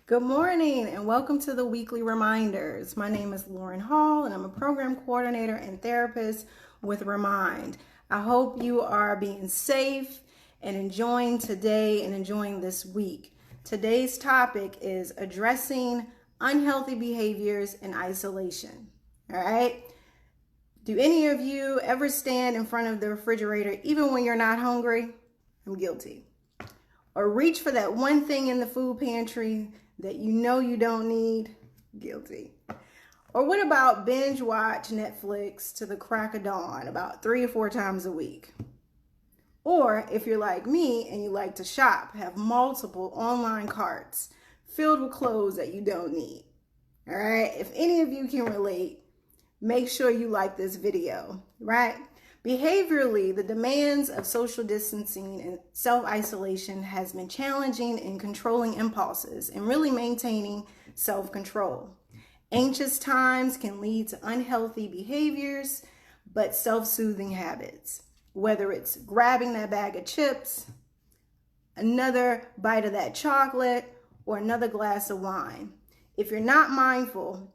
Good morning and welcome to the weekly reminders. My name is Lauren Hall and I'm a program coordinator and therapist with Remind. I hope you are being safe and enjoying today and enjoying this week. Today's topic is addressing unhealthy behaviors in isolation. All right. Do any of you ever stand in front of the refrigerator even when you're not hungry? I'm guilty. Or reach for that one thing in the food pantry that you know you don't need? Guilty. Or what about binge watch Netflix to the crack of dawn about 3 or 4 times a week? Or if you're like me and you like to shop, have multiple online carts filled with clothes that you don't need. All right, if any of you can relate, make sure you like this video, right? Behaviorally, the demands of social distancing and self-isolation has been challenging in controlling impulses and really maintaining self-control. Anxious times can lead to unhealthy behaviors, but self-soothing habits, whether it's grabbing that bag of chips, another bite of that chocolate, or another glass of wine. If you're not mindful,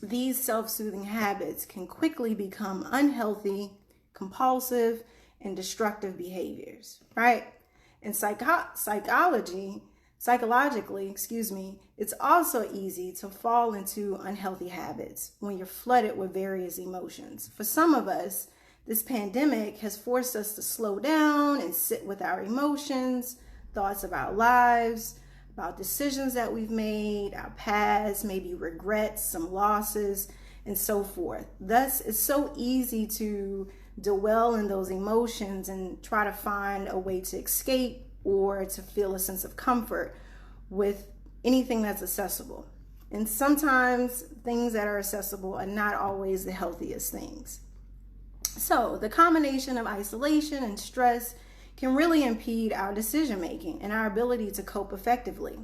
these self-soothing habits can quickly become unhealthy, compulsive, and destructive behaviors, right? And psychologically, it's also easy to fall into unhealthy habits when you're flooded with various emotions. For some of us, this pandemic has forced us to slow down and sit with our emotions, thoughts of our lives, about decisions that we've made, our past, maybe regrets, some losses, and so forth. Thus, it's so easy to dwell in those emotions and try to find a way to escape or to feel a sense of comfort with anything that's accessible. And sometimes things that are accessible are not always the healthiest things. So the combination of isolation and stress can really impede our decision making and our ability to cope effectively.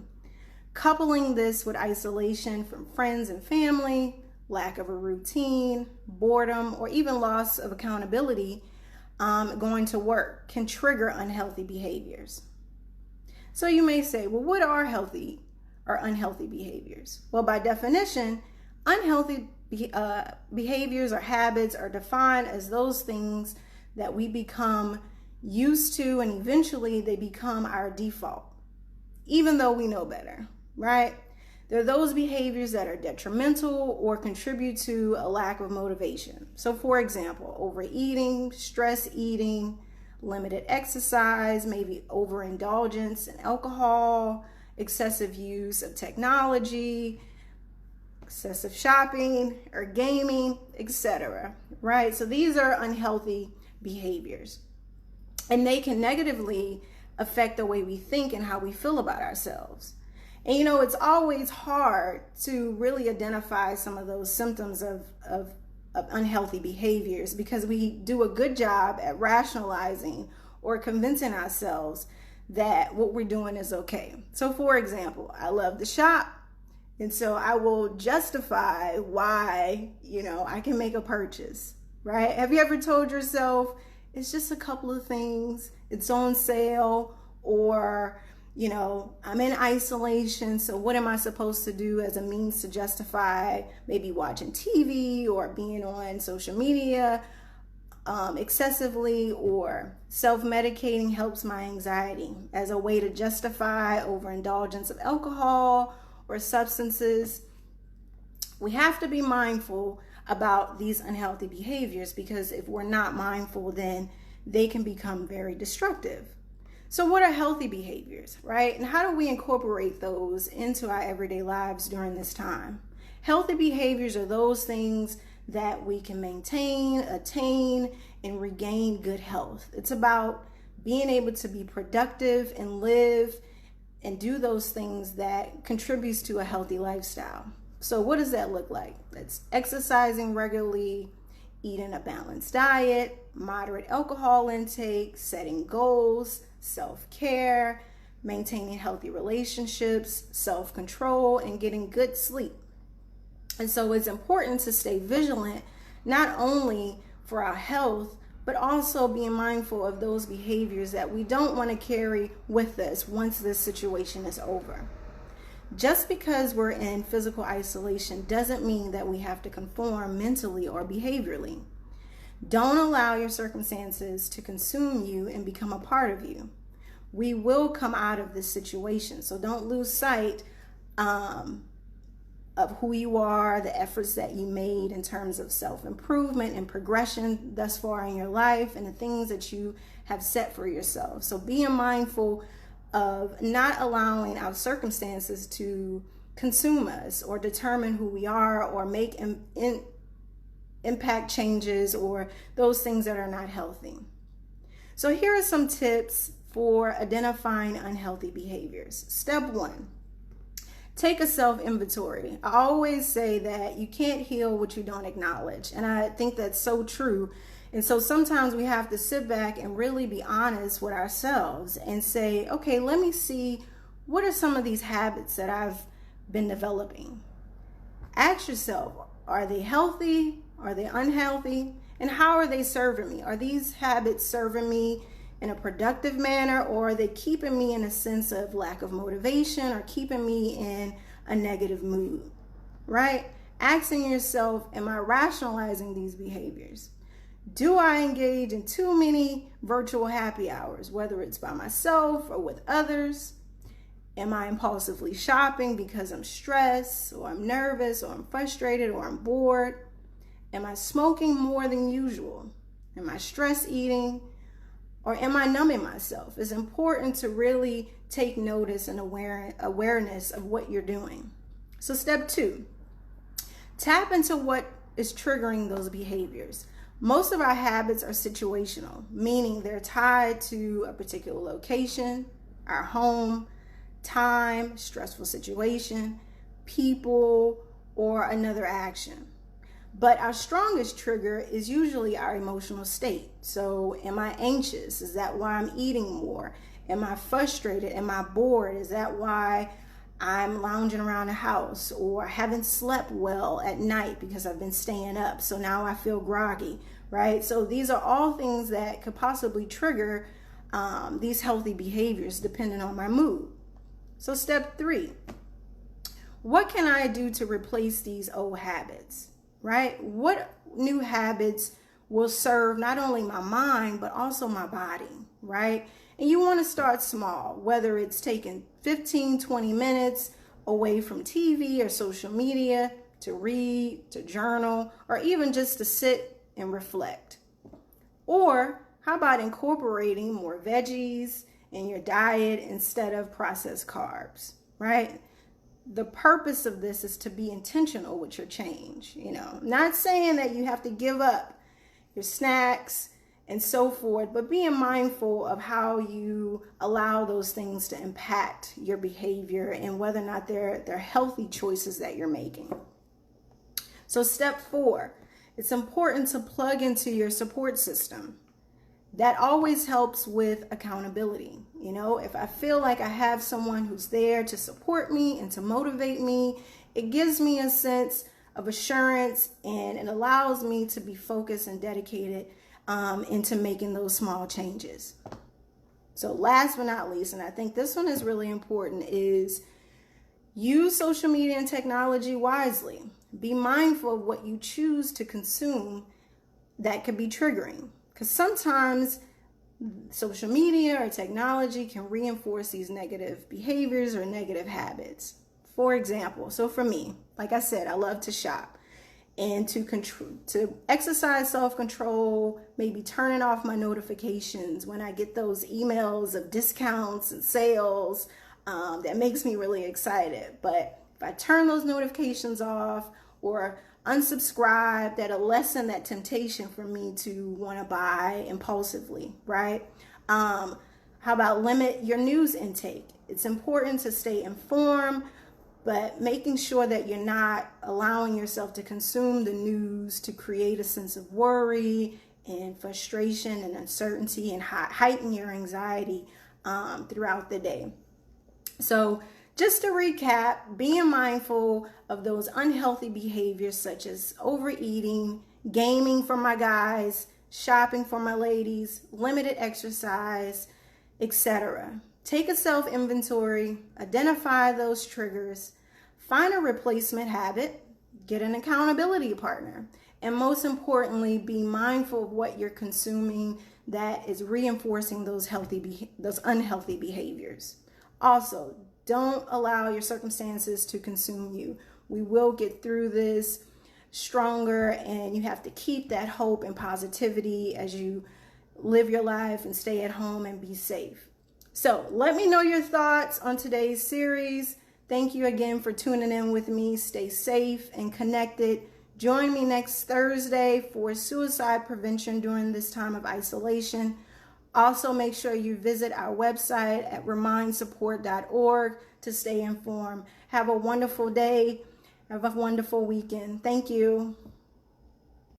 Coupling this with isolation from friends and family, lack of a routine, boredom, or even loss of accountability going to work can trigger unhealthy behaviors. So you may say, well, what are healthy or unhealthy behaviors? Well, by definition, unhealthy behaviors or habits are defined as those things that we become used to and eventually they become our default, even though we know better, right? They're those behaviors that are detrimental or contribute to a lack of motivation. So for example, overeating, stress eating, limited exercise, maybe overindulgence in alcohol, excessive use of technology, excessive shopping or gaming, etc. Right? So these are unhealthy behaviors. And they can negatively affect the way we think and how we feel about ourselves. And you know, it's always hard to really identify some of those symptoms of unhealthy behaviors because we do a good job at rationalizing or convincing ourselves that what we're doing is okay. So for example, I love to shop. And so I will justify why, I can make a purchase, right? Have you ever told yourself, it's just a couple of things, it's on sale, or I'm in isolation, so what am I supposed to do as a means to justify maybe watching TV or being on social media excessively, or self-medicating helps my anxiety as a way to justify overindulgence of alcohol or substances. We have to be mindful about these unhealthy behaviors because if we're not mindful, then they can become very destructive. So what are healthy behaviors, right? And how do we incorporate those into our everyday lives during this time? Healthy behaviors are those things that we can maintain, attain, and regain good health. It's about being able to be productive and live and do those things that contributes to a healthy lifestyle. So what does that look like? That's exercising regularly, eating a balanced diet, moderate alcohol intake, setting goals, self-care, maintaining healthy relationships, self-control, and getting good sleep. And so it's important to stay vigilant, not only for our health, but also being mindful of those behaviors that we don't want to carry with us once this situation is over. Just because we're in physical isolation doesn't mean that we have to conform mentally or behaviorally. Don't allow your circumstances to consume you and become a part of you. We will come out of this situation, so don't lose sight of who you are, the efforts that you made in terms of self-improvement and progression thus far in your life, and the things that you have set for yourself. So being mindful of not allowing our circumstances to consume us or determine who we are or make impact changes or those things that are not healthy. So here are some tips for identifying unhealthy behaviors. Step 1. Take a self-inventory. I always say that you can't heal what you don't acknowledge. And I think that's so true. And so sometimes we have to sit back and really be honest with ourselves and say, okay, let me see, what are some of these habits that I've been developing? Ask yourself, are they healthy? Are they unhealthy? And how are they serving me? Are these habits serving me in a productive manner, or are they keeping me in a sense of lack of motivation or keeping me in a negative mood, right? Asking yourself, am I rationalizing these behaviors? Do I engage in too many virtual happy hours, whether it's by myself or with others? Am I impulsively shopping because I'm stressed or I'm nervous or I'm frustrated or I'm bored? Am I smoking more than usual? Am I stress eating? Or am I numbing myself? It's important to really take notice and awareness of what you're doing. So step 2, tap into what is triggering those behaviors. Most of our habits are situational, meaning they're tied to a particular location, our home, time, stressful situation, people, or another action. But our strongest trigger is usually our emotional state. So am I anxious? Is that why I'm eating more? Am I frustrated? Am I bored? Is that why I'm lounging around the house? Or haven't slept well at night because I've been staying up, so now I feel groggy, right? So these are all things that could possibly trigger these healthy behaviors depending on my mood. So step 3, what can I do to replace these old habits? Right? What new habits will serve not only my mind, but also my body, right? And you want to start small, whether it's taking 15, 20 minutes away from TV or social media to read, to journal, or even just to sit and reflect. Or how about incorporating more veggies in your diet instead of processed carbs, right? The purpose of this is to be intentional with your change. Not saying that you have to give up your snacks and so forth, but being mindful of how you allow those things to impact your behavior and whether or not they're healthy choices that you're making. So step 4, it's important to plug into your support system. That always helps with accountability. If I feel like I have someone who's there to support me and to motivate me, it gives me a sense of assurance and it allows me to be focused and dedicated into making those small changes. So last but not least, and I think this one is really important, is use social media and technology wisely. Be mindful of what you choose to consume that could be triggering. Because sometimes social media or technology can reinforce these negative behaviors or negative habits. For example, so for me, like I said, I love to shop. And to exercise self-control, maybe turning off my notifications when I get those emails of discounts and sales, that makes me really excited. But if I turn those notifications off or unsubscribe, that'll lessen that temptation for me to want to buy impulsively, right? How about limit your news intake? It's important to stay informed, but making sure that you're not allowing yourself to consume the news to create a sense of worry and frustration and uncertainty and heighten your anxiety throughout the day. So just to recap, being mindful of those unhealthy behaviors such as overeating, gaming for my guys, shopping for my ladies, limited exercise, etc. Take a self-inventory, identify those triggers, find a replacement habit, get an accountability partner, and most importantly, be mindful of what you're consuming that is reinforcing those unhealthy behaviors. Also, don't allow your circumstances to consume you. We will get through this stronger, and you have to keep that hope and positivity as you live your life and stay at home and be safe. So let me know your thoughts on today's series. Thank you again for tuning in with me. Stay safe and connected. Join me next Thursday for suicide prevention during this time of isolation. Also, make sure you visit our website at remindsupport.org to stay informed. Have a wonderful day. Have a wonderful weekend. Thank you.